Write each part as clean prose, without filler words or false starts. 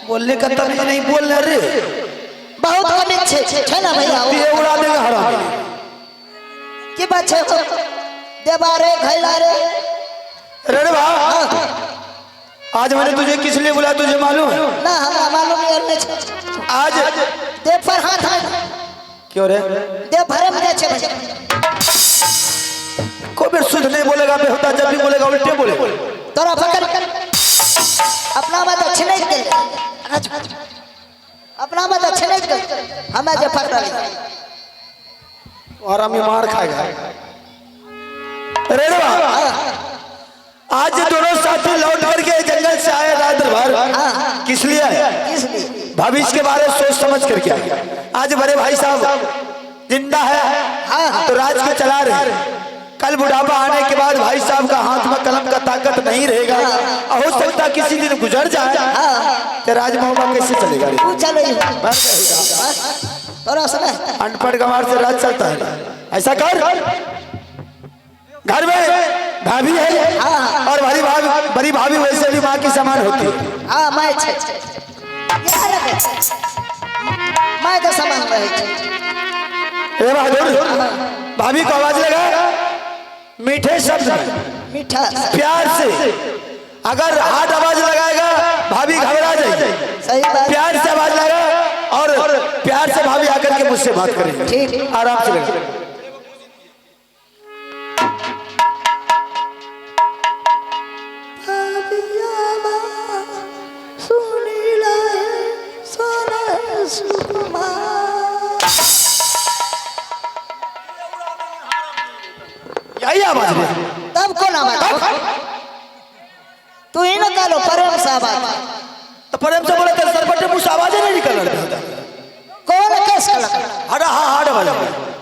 बोलने का तमीज नहीं बोल रहे बहुत कमी छे ना भैया ये उड़ा देगा हराम की बात है देवारे घैलारे रे भाई आज मैंने तुझे किस लिए बुलाया तुझे मालूम है ना हमें मालूम नहीं आज देव पर हाथ है क्यों रे देव भरे में छे भैया को भी शुद्ध नहीं बोलेगा बेहुदा जब भी बोलेगा उल्टे बोलेगा तोरा पकड़ अपना बात अच्छे नहीं कर अपना बात अच्छे नहीं कर हमें जो पकड़ और हम मार खाएगा रे आज दोनों साथी लौट करके जंगल से आए रात भर किस लिए आए भविष्य के बारे में सोच समझ करके आए आज बड़े भाई साहब जिंदा है तो राज के चला रहे कल बुढ़ापा आने के बाद भाई साहब का हाथ में कलम का ताकत नहीं रहेगा हो सकता किसी दिन गुजर जाए तो राज मोहब्बत कैसे चलेगा अनपढ़ गंवार से राज चलता है ऐसा कर घर में भाभी है और बड़ी भाभी वैसे भी माँ की समान होती है मैं तो समान भाभी को आवाज लगा मीठे शब्द में मीठा प्यार से अगर हाथ आवाज लगाएगा भाभी घबरा जाएगी सही बात प्यार से आवाज लगा और प्यार से भाभी आकर के मुझसे बात करेंगे आराम से लगा यही आवाज है तब कौन आवाज तू ही ना करो प्रेम से आवाज तो प्रेम से बोले तो सरपटे मुझसे आवाज नहीं निकल रहा कौन कैसे लगा अरे हाँ हार्ड आवाज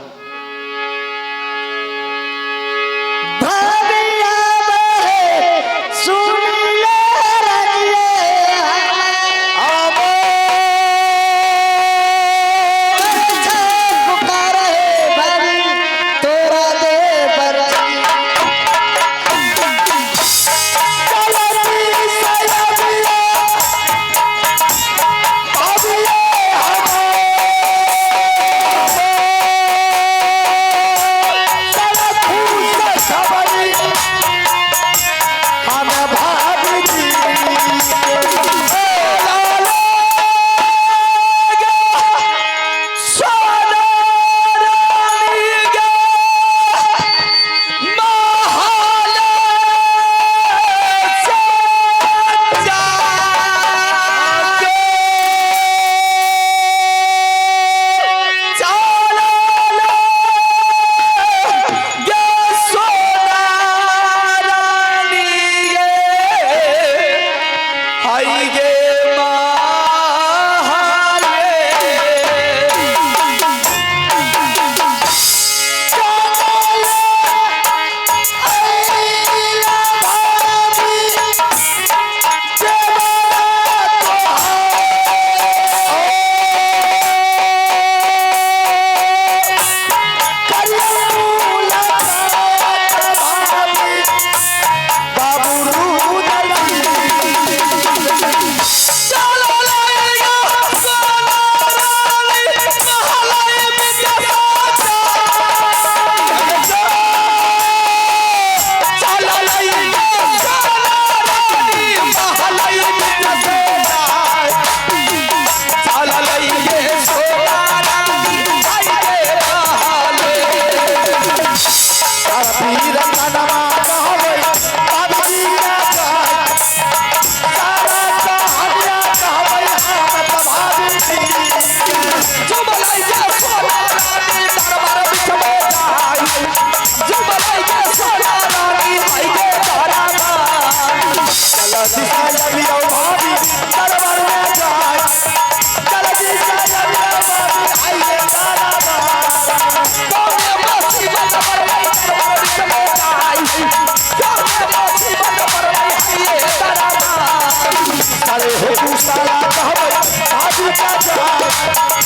कहबे हो तू साला कहबे भाभी का जान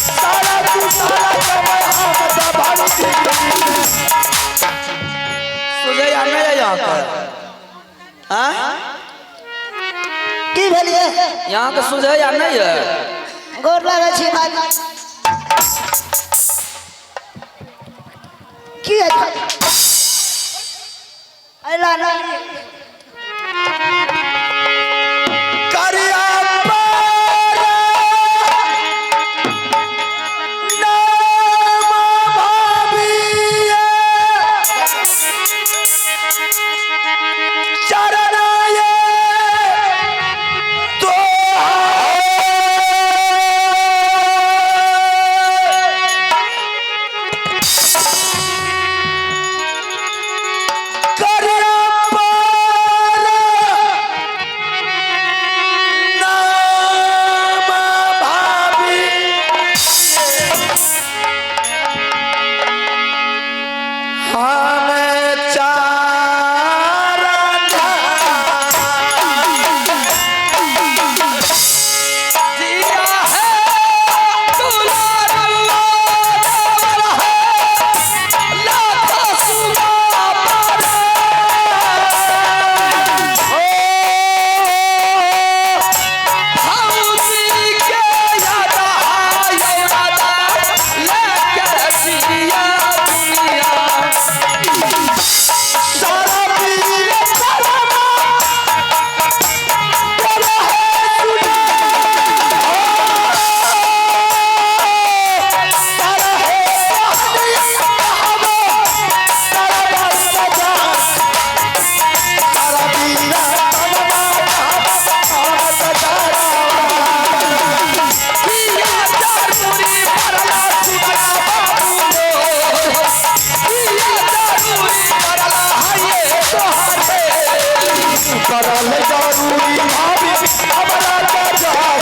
साला तू साला कहबे हाँ बता भाभी सुझे आना है यहाँ का हाँ की भेलिए यहाँ का सुझे आना है गोर लागै छी भाई की है अला नहीं करिया पारा नाम भाभिया चरणाये तो करिया पारा नाम भाभी हमें चारा जिया है दुलार अल्लाह है लाखा सुना पारा भाऊजी के याद आए वादा लेकर जिया दुनिया सारा पीर सलामा तेरा है सुना सारा है हदिया कहबो सारा बात सजा सारा पीर सलामा कहबो सजा पिया जरूरी परला सुजा बाबू पिया जरूरी परला हाये तोहरे करल जरूरी भाभी हमरा का जाय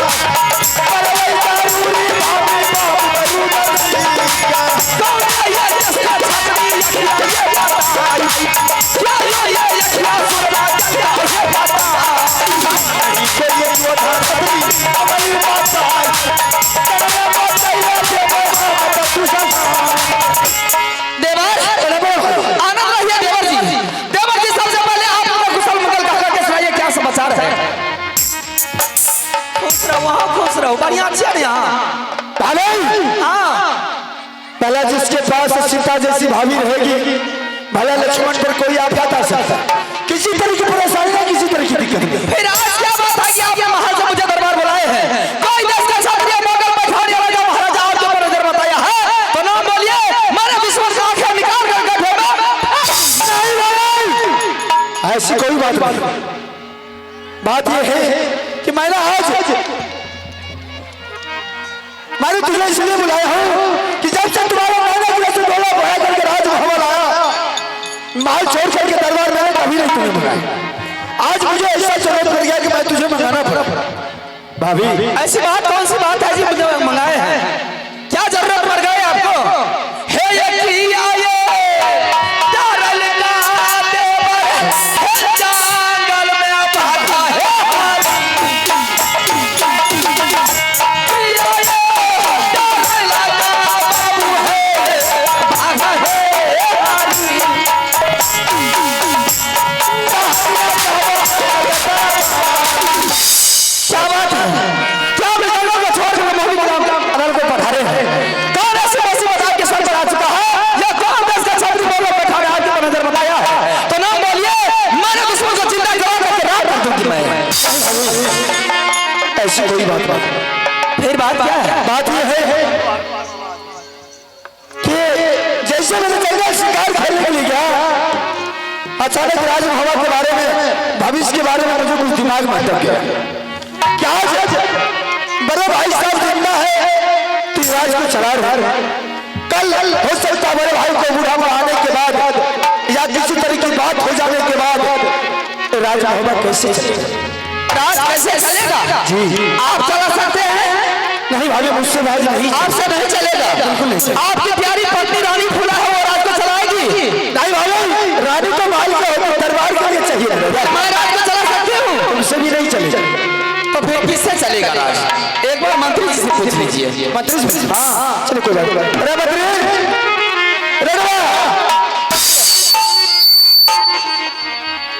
करल जरूरी भाभी बाबू बरूदरिया कौन ये जिसका छतरी यखिया ये बताई क्या ये यखिया सुरला जल्दा ये बताई के लिए जोधा छतरी अमली बताय करल बताइला जे बाबा तू संग देवर आनंद रहिए देवर जी सबसे पहले आप लोग कुशल मंगल का के सुनाइए क्या समाचार है खुश रहो बढ़िया अच्छे हैं यहाँ पहले हाँ पहला जिसके पास सीता जैसी भाभी रहेगी भला लक्ष्मण पर कोई आपघात आ सकता है किसी तरह की परेशानी नहीं किसी तरह की दिक्कत नहीं फिर आज क्या बात है कि आपने महाराज से मुझे दरबार बुलाए हैं कोई देश का क्षत्रिय मोगल पठान या राजा महाराजा और जो पर नजर बताया है तो नाम बोलिए मारे विश्वास का आंखें निकाल कर बैठेगा नहीं भाई ऐसी कोई बात नहीं बात यह है कि मैंने आज मैंने तुझे इसलिए बुलाया हूँ कि जब से तुम्हारा मैंने जैसे डोला बहा करके राजभवन आया माल छोड़ करके दरबार मैंने कभी नहीं तुम्हें बुलाया आज मुझे ऐसा जरूरत पड़ गया कि मैं तुझे मंगाना पड़ा भाभी ऐसी बात कौन सी बात है जी मुझे मंगाए हैं क्या जरूरत पड़ गई आपको हे ये दारल का देवर हे जंगल में भागा है दारल का बाबू है भागा है क्या बात है क्या आप जंगल को छोड़ कर मोहम्मद अनल को पधारे हैं कौन ऐसी ऐसी बात के सर पर आ चुका है या कौन देश का छात्र बोलो बैठा है आपके नजर बताया है तो नाम बोलिए मैंने दुश्मन को चिंता करा करके रात कर दूंगी मैं ऐसी कोई बात नहीं फिर बात क्या है बात यह है कि जैसे मैंने जंगल शिकार खेलने के लिए गया अचानक राजभवन के बारे में भविष्य के बारे में मुझे कुछ दिमाग में अटक गया क्या आज बड़े भाई साहब जिंदा है तो राज को चला रहा कल हो सकता बड़े भाई को बूढ़ा बढ़ाने के बाद या किसी तरह की बात हो जाने के बाद राजभवन कैसे चलेगा राज कैसे चलेगा जी आप चला सकते हैं नहीं भाभी मुझसे राज नहीं आपसे नहीं चलेगा बिल्कुल नहीं चलेगा। आपकी प्यारी पत्नी रानी फूला है वो राज को चलाएगी नहीं भाई रानी तो माल का होता दरबार के लिए चाहिए मैं राज को चला सकती हूँ तुमसे भी नहीं चलेगा तो फिर किससे चलेगा राज। एक बार मंत्री जी से पूछ लीजिए। मंत्री से? हाँ चलो कोई बात नहीं। अरे मंत्री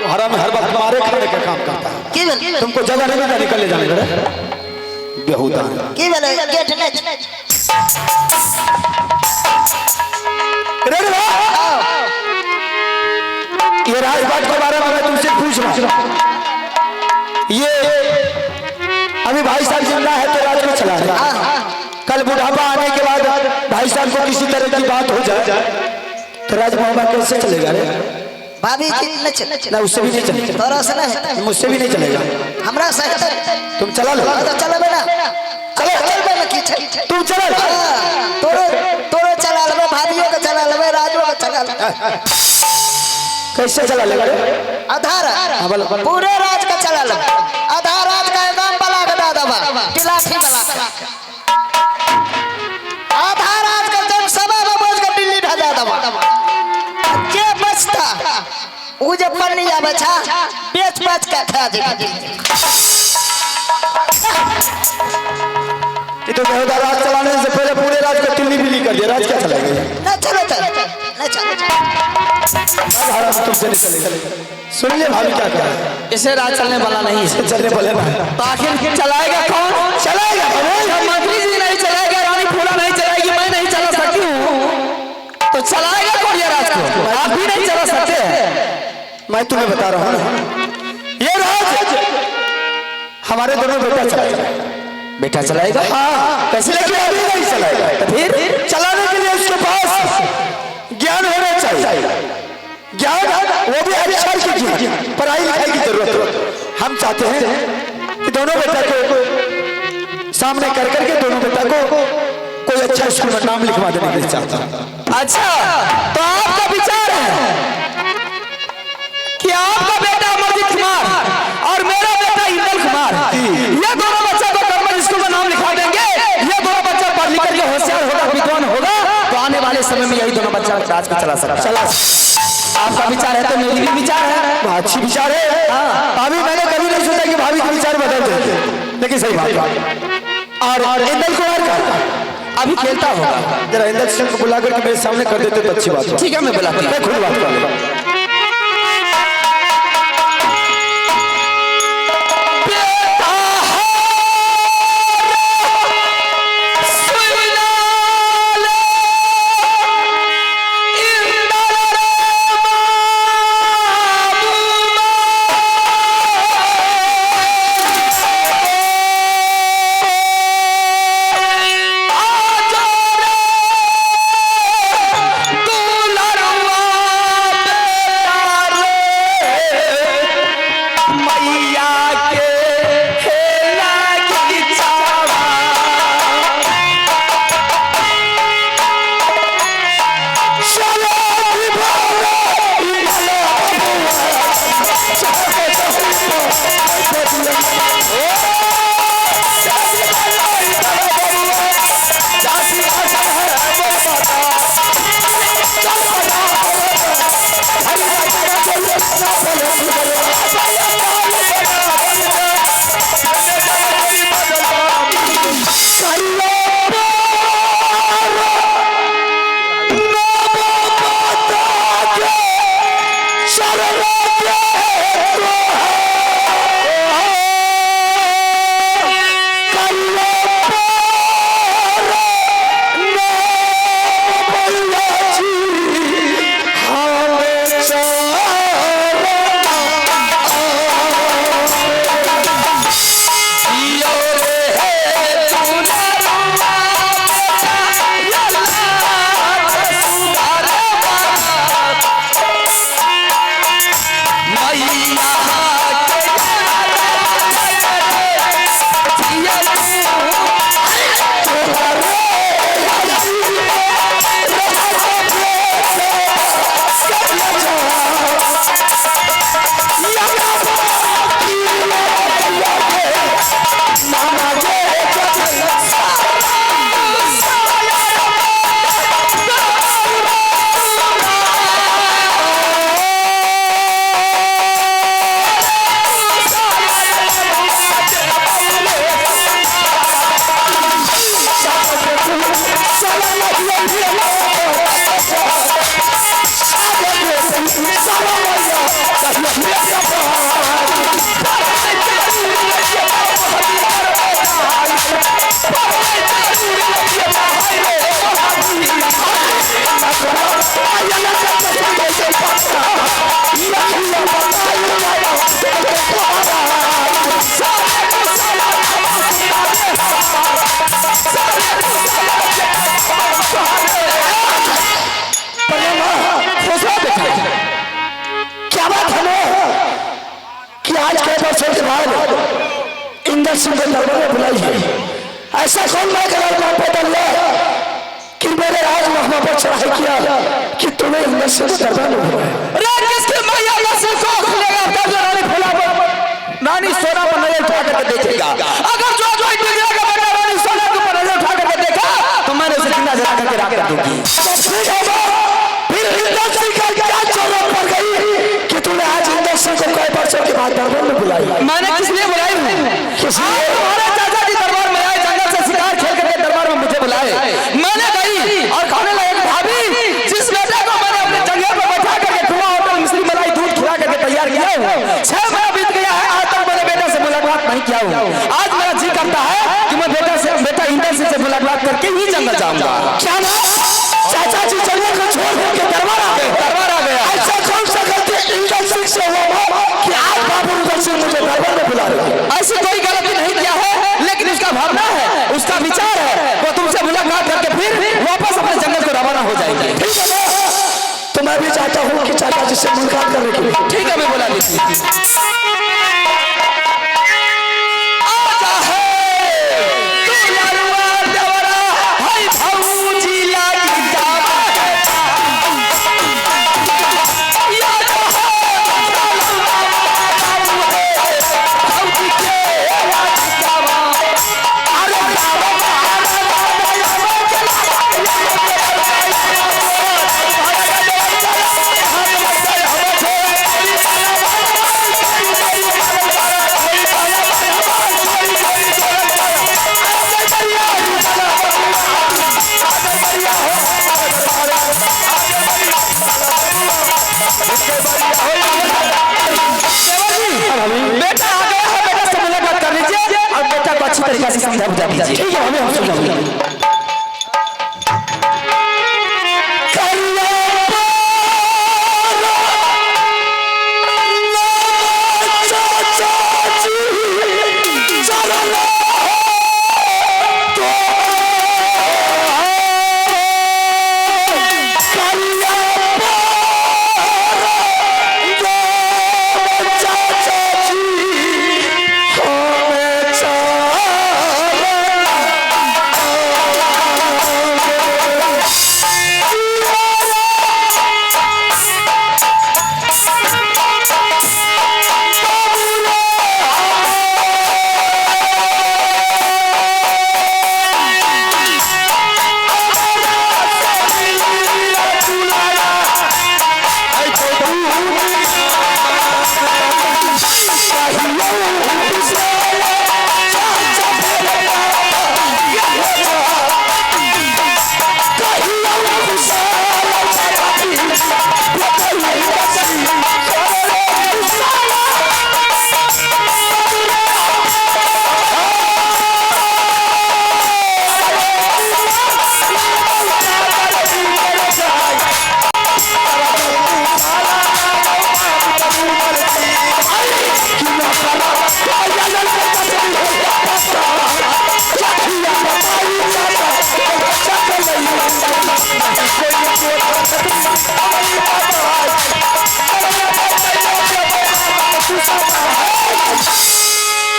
हरा में हर बात हमारे खाने का काम करता है। तुमको जगह नहीं मिलता निकल जाने बेहुदा गेट ये राजबाग के बारे में मैं तुमसे पूछ रहा हूँ। ये अभी भाई साहब जिंदा है तो राज को चला रहे, कल बुढ़ापा आने के बाद भाई साहब को किसी तरह की बात हो जाए तो राज बाबा कैसे चलेगा रे? भाभी जी ना उससे भी नहीं चलेगा, तोरा से नहीं, मुझसे भी नहीं चलेगा। हमरा से तुम चला लो तो चलो बेटा, चलो चलबे ना की छै, तुम चला लो। तोरे चला लेबे, भाभियों के चला लेबे, राजो के चला लेबे। कैसे चला लेगा रे? आधार पूरे राज का चला लेबे, आधार राज का एकदम बला के दादा बा टिलाठी बला आधार राज का जब सभा में बोझ के दिल्ली ढा दबा जे बचता उ जे पन्नी आवे छा बेच बेच के खा जे। ये तो बेहुदा राज चलाने से पहले पूरे राज को तिल्ली बिल्ली कर दिया, राज क्या चलेगा? ना चलो तुमसे नहीं चलेगा। सुन ले भाभी क्या कह रहा है, इसे राज चलने वाला नहीं है। चलने वाले ना तो आखिर चलाएगा कौन? चलाएगा मंत्री जी नहीं चलाएगा, रानी फूला नहीं चलाएगी, मैं नहीं चला सकती हूँ, तो चलाएगा कौन ये राज को? आप भी नहीं चला सकते। मैं तुम्हें बता रहा हूँ ना, ये राज हमारे दोनों बेटा चलाएगा। हाँ कैसे? लेकिन अभी नहीं चलाएगा, तो फिर चलाने के लिए उसके पास ज्ञान होना चाहिए। ज्ञान वो भी अच्छा कीजिए, पढ़ाई लिखाई की जरूरत है। हम चाहते हैं कि दोनों बेटा को सामने कर करके दोनों बेटा को कोई अच्छा स्कूल में नाम लिखवा देने के लिए चाहता हूं। अच्छा तो आपका विचार है कि आपका बेटा अमरजीत कुमार और मेरा बेटा इंदल कुमार, ये दोनों बच्चा को गवर्नमेंट स्कूल में नाम लिखा देंगे। ये दोनों बच्चा पढ़ लिख करके होशियार होगा, विद्वान होगा, तो आने वाले समय में यही दोनों बच्चा राज को चला सकता है। आपका विचार है तो मेरी भी विचार है। अच्छी विचार है। अभी मैंने कभी नहीं सोचा कि भाभी के विचार बदल देते, लेकिन सही बात है। और इंदल कुमार का अभी खेलता होगा, जरा इंदल सिंह को बुला करके मेरे सामने कर देते तो अच्छी बात है। ठीक है मैं बुलाती हूं, मैं खुद बात करूंगा। क्या बात है कि आज के वर्षों के बाद इंद्र सिंह को दरबार में बुलाई है? ऐसा कौन मैं करार बदल कि मेरे राज महमा पर चढ़ाई किया कि तुम्हें इंद्र सिंह को दरबार में बुलाया? किसके मैया नस्ल को खुलेगा तब जो रानी फूला पर रानी सोना पर नजर उठा करके देखेगा। अगर जो जो इंडिया का बेटा रानी सोना के ऊपर नजर उठा करके देखा तो मैंने उसे जिंदा जला करके राख कर दूंगी। फिर इंद्र सिंह का क्या जरूरत पड़ गई कि तूने आज इंद्र सिंह को कई वर्षों के बाद दरबार में बुलाई? मैंने किस लिए बुलाई हूँ? तुम्हारे चाचा जी दरबार में आए, जंगल से शिकार खेल करके दरबार में मुझे बुलाए। मैंने गई और खाने लगे भाभी जिस बेटे को मैंने अपने जंगल पर बैठा करके खुला होटल मिश्री मलाई दूध खिला करके तैयार किया हूँ, 6 महीना बीत गया है, आज तक मैंने बेटे से मुलाकात नहीं किया हूँ। आज मेरा जी करता है कि मैं बेटा इंद्र सिंह से मुलाकात करके ही जंगल जाऊंगा। क्या चाचा जी जंगल को छोड़ करके दरबार आ गए? दरबार आ गया। ऐसा कौन सा गलती इंद्र सिंह से हुआ कि आज बाबू इंद्र सिंह मुझे दरबार में बुला रहे हैं? ऐसी कोई गलती नहीं किया है, लेकिन उसका भावना है, उसका विचार है, वो तुमसे मुलाकात करके फिर वापस अपने जंगल को रवाना हो जाएंगे। ठीक है तो मैं भी चाहता हूँ कि चाचा जी से मुलाकात करने के लिए। ठीक है मैं बुला लीजिए। बेटा आ गया है, बेटा से मुलाकात कर लीजिए और बेटा को अच्छी तरीके से समझा बुझा दीजिए। ठीक है हमें हम समझाएंगे।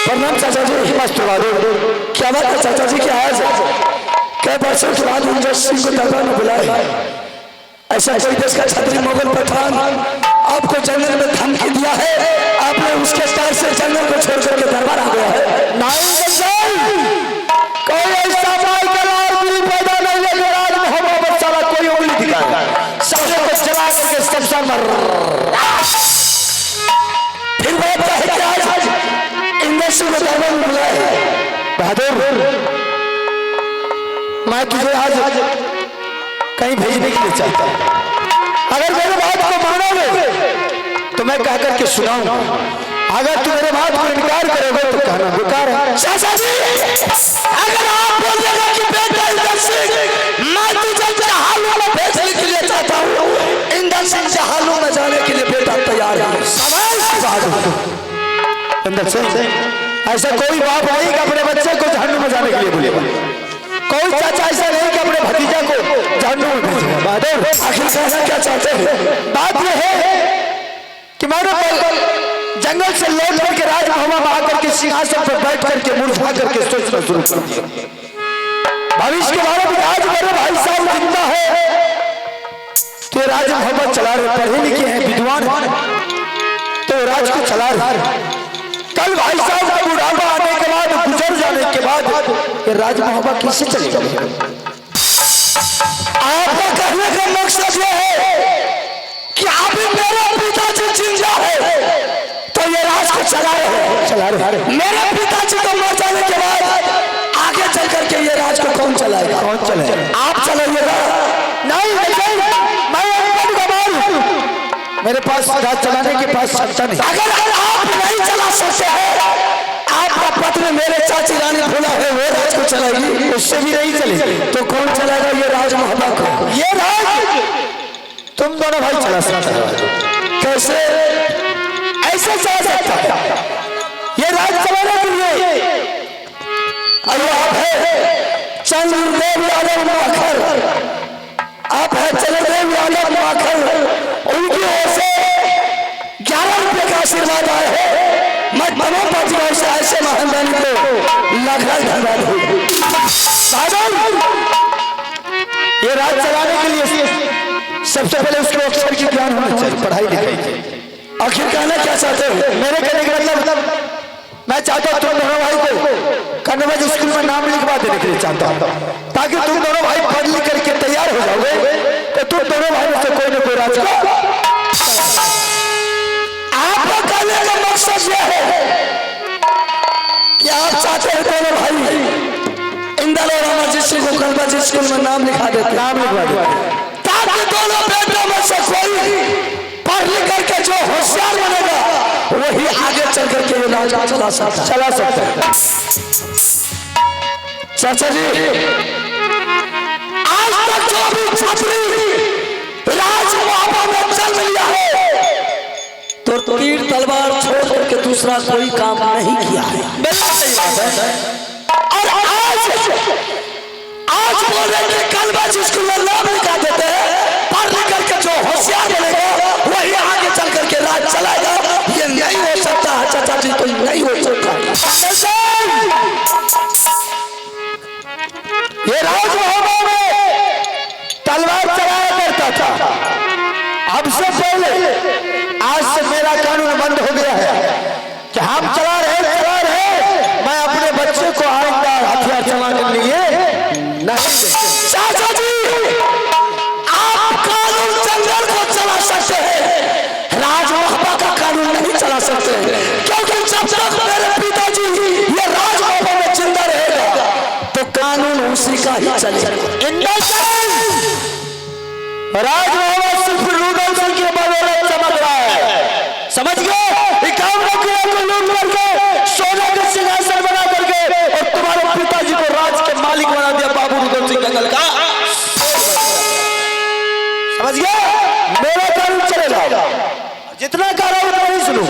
प्रणाम चाचा जी। क्या बात है चाचा जी, क्या आज कई वर्षों के बाद इंद्र सिंह को दरबार में बुलाया? ऐसा कोई देश का छत्री मुगल पठान आपको जंगल में धमकी दिया है, आपने उसके डर से जंगल को छोड़ करके दरबार आ गया है? कोई ऐसा पैदा नहीं है जो राज मोहब्बत साला कोई उंगली दिखाए, सबको चला करके सब सर फिर बात क्या है कि आज इंद्र सिंह को दरबार में बुलाया? बहादुर मैं तुझे आज कहीं भेजने के लिए चाहता हूं। अगर मेरे बात को मानोगे तो मैं कह करके सुनाऊंगा, अगर तू मेरे बात को इनकार करोगे तो कहना बेकार है। चाचा जी अगर आप बोलेगा कि बेटा इंद्र सिंह मैं तुझे हाल वाला भेजने के लिए चाहता हूँ में जाने के लिए बेटा तैयार है। अंदर से ऐसा कोई बाप नहीं कि अपने बच्चे को जहन्नुम में जाने के लिए बोलेगा। कोई चाचा ऐसा नहीं कि अपने भतीजा को जहन्नुम में भेजेगा। बहादुर आखिर कहना क्या चाहते हैं? बात यह है कि मैंने जंगल से लौट करके राजमहल में आकर के सिंहासन पर बैठ करके मुरझा करके सोचना शुरू कर दिया। भविष्य के बारे में आज मेरे भाई साहब जिंदा है तो राज मोहम्मद चला रहे, पढ़े लिखे हैं, विद्वान तो राज को चला रहे। कल भाई साहब का बुढ़ापा आने के बाद, गुजर जाने के बाद ये राज मोहम्मद कैसे चलेगा? आपका कहने का मकसद यह है कि अभी मेरे पिताजी जिंदा है तो ये राज को चला रहे। मेरे पिताजी को मर जाने के बाद आगे चल करके ये राज को कौन चलाएगा? कौन चलाएगा? आप चलाइएगा? नहीं, मैं अनपढ़ गवार हूं, मेरे पास राज चलाने के पास क्षमता नहीं। अगर आप नहीं चला सकते हैं, आपका पत्र मेरे चाची रानी भोला है वो राज को चलाएगी, उससे भी नहीं चलेगी तो कौन चलाएगा ये राज मोहब्बत को? ये राज तुम दोनों भाई चला सकते हो। कैसे ऐसे चला सकता है ये राज चलाने के लिए? अरे आप है चंद्रदेव यादव माखर, आप है चंद्रदेव यादव माखर, उनकी ओर से 11 रुपए का आशीर्वाद आया है। मैं तमाम पार्टियों से ऐसे महानदानी को लाख धन्यवाद हूँ। ये राज चलाने के लिए सबसे पहले उसको अक्षर की ज्ञान होना चाहिए, पढ़ाई लिखाई। आखिर कहना क्या चाहते हो? मेरे कहने का मतलब मैं चाहता हूँ तुम दोनों भाई को कन्नौज स्कूल में नाम लिखवा देने के लिए चाहता हूँ, ताकि तुम दोनों भाई पढ़ लिख करके तैयार हो जाओगे तो तुम दोनों भाई में से कोई ना कोई राज को। आपका कहने का मकसद यह है कि आप चाहते हैं दोनों भाई इंदल और अमर जी को कन्नौज स्कूल में नाम लिखा देते, नाम लिखवा देते ताकि दोनों बेटों में से कोई पढ़ लिख करके जो होशियार बनेगा वही आगे चल करके ये राज चला सकता है। चाचा जी, आज तक जो भी छात्री राज मोहब्बत में जन्म लिया है तो तीर तलवार छोड़ करके दूसरा कोई काम नहीं किया है। और आज बोल रहे कि कन्नौज स्कूल में नाम लिखा देते हैं, पढ़ लिख करके जो होशियार बनेगा वही आगे चल करके राज चलाएगा। ये नहीं हो सकता है चाचा जी, तो नहीं हो सकता। ये राज मोहब्बत में तलवार चलाया करता था, अब से पहले आज से मेरा कानून बंद हो गया है कि हम चला रहे मैं अपने बच्चे को आइंदा हथियार चलाने के लिए नहीं। चाचा जी, आप कानून जंगल को चला सकते हैं, राज मोहब्बत का कानून नहीं चला सकते, क्योंकि जब तक मेरे पिताजी ये राज मोहब्बत में जिंदा रहेगा तो कानून उसी का ही चलेगा। राज मोहब्बत सिर्फ रूदल सिंह के बदौलत चमक रहा है, समझ गए? काम को लूट करके सोने के सिंहासन बना करके और तुम्हारे पिताजी को राज के मालिक बना दिया बाबू रूदल सिंह का का। समझ गए? मेरा कानून चलेगा, जितना कह रहा हूं उतना ही सुनो।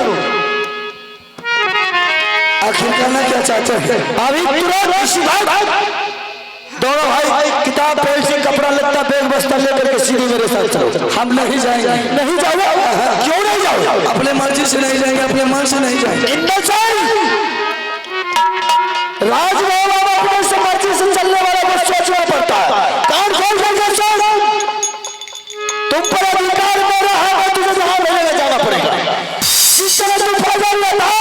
आखिर कहना क्या चाहते हैं? अभी तुरंत इसी भाई दोनों भाई किताब पेंसिल कपड़ा लत्ता बैग बस्ता लेकर के सीधी मेरे साथ चलो। हम नहीं जाएंगे। नहीं जाओ? क्यों नहीं जाओ? अपने मर्जी से नहीं जाएंगे, अपने मन से नहीं जाएंगे। राज मोहब्बत अपने से मर्जी से चलने वाला को सोचना पड़ता है। कान खोल करके सोच, तुम पर अधिकार मेरा है, मैं तुझे जहां मिलेगा जाना पड़ेगा। जिस तरह तुम फौजा में था,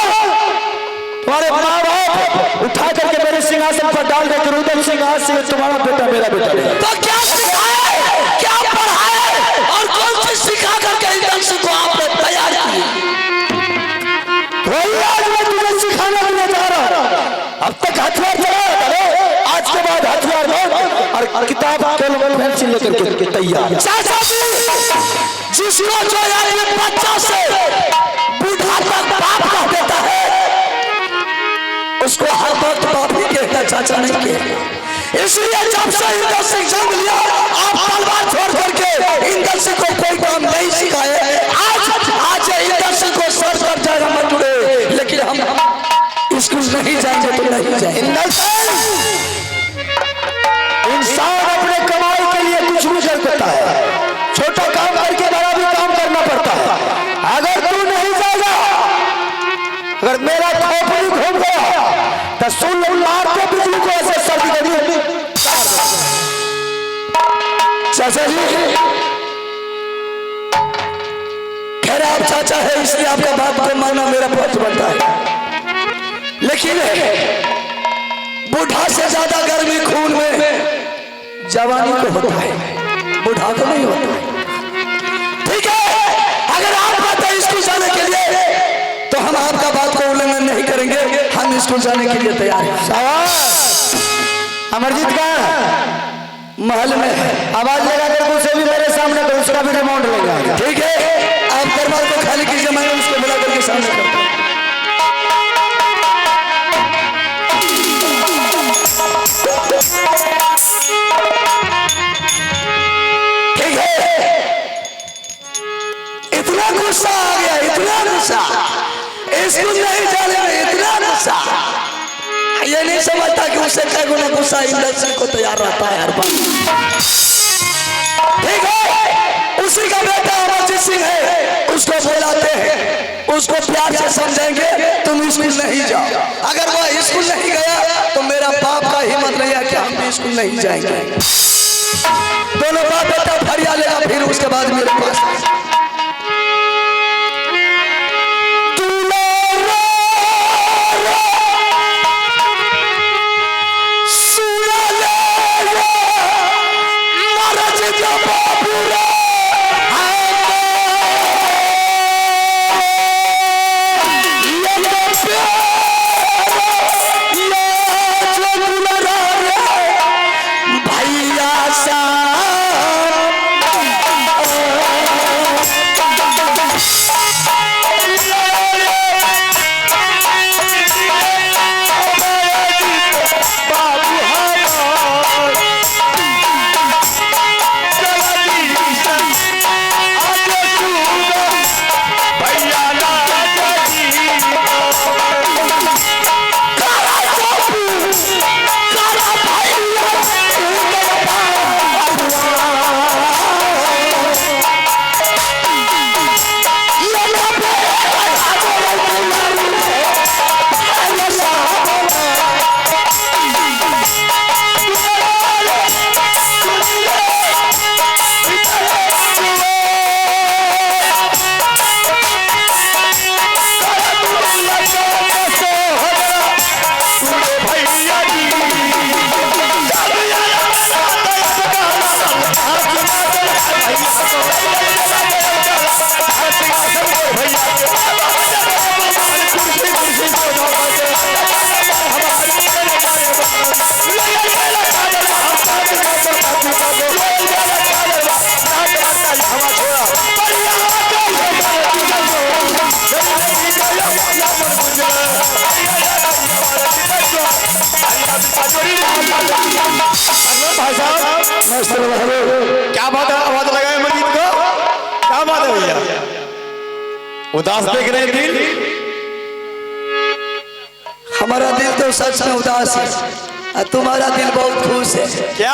तुम्हारे माँ बाप उठा करके मेरे सिंहासन पर डाल देकर रुदल सिंह आज से तुम्हारा बेटा मेरा बेटा नहीं। तो क्या सिखाए, क्या पढ़ाए और कौन चीज सिखा करके इंदल सिंह को आपने तैयार किया? वही आज मैं तुझे सिखाने के लिए जा रहा हूं। अब तक हथियार चलाया था, आज के बाद हथियार दो और किताब कलम पेंसिल लेकर के तैयार। चाचा जी, जिसको जो यार ये बच्चा से बूढ़ा तक बाप कह देता है उसको हर वक्त बाप ही कहता, चाचा नहीं कहता। इसलिए जब से इंदल सिंह जन्म लिया आप तलवार छोड़ करके इंदल सिंह को कोई काम नहीं सिखाए। आज जाए। इंसान अपने कमाई के लिए कुछ भी कर सकता है, छोटा काम करके बड़ा भी काम करना पड़ता है। अगर तू नहीं जाएगा, अगर मेरा खोपड़ी घूम गया तो सुन लो, मारते बिजली को ऐसे सर्दी करिए। चाचा जी, खैर आप चाचा है इसलिए आपका बात को मानना मेरा फर्ज बनता है, लेकिन बूढ़ा से ज्यादा गर्मी खून में जवानी को होता है, बूढ़ा को नहीं होता है। ठीक है, अगर आप बात है स्कूल जाने के लिए तो हम आपका बात को उल्लंघन नहीं करेंगे, हम स्कूल जाने के लिए तैयार हैं। अमरजीत का महल में है, आवाज लगा कर उसे भी मेरे सामने तो उसका भी रिमाउंड लेगा। ठीक है, आप दरबार को खाली कीजिए, मैं उसको बुला करके सामने करता हूं। ठीक है, इतना गुस्सा आ गया, इतना गुस्सा, स्कूल नहीं जाने में इतना गुस्सा, ये नहीं समझता कि उससे क्या गुना गुस्सा इंडस्ट्री को तैयार रहता है हर बार। ठीक है, उसी का बेटा अमरजीत सिंह है, उसको बुलाते हैं, उसको प्यार से समझेंगे, तुम स्कूल नहीं जाओ। अगर वह स्कूल नहीं गया तो मेरा बाप का हिम्मत नहीं है कि हम भी स्कूल नहीं जाएंगे। दोनों बाप बेटा फरिया लेगा, फिर उसके बाद मेरे पास क्या बात है, आवाज लगाए अमरजीत को, क्या बात है भैया? उदास देख रहे दिल, हमारा दिल तो सच में उदास है, तुम्हारा दिल बहुत खुश है। क्या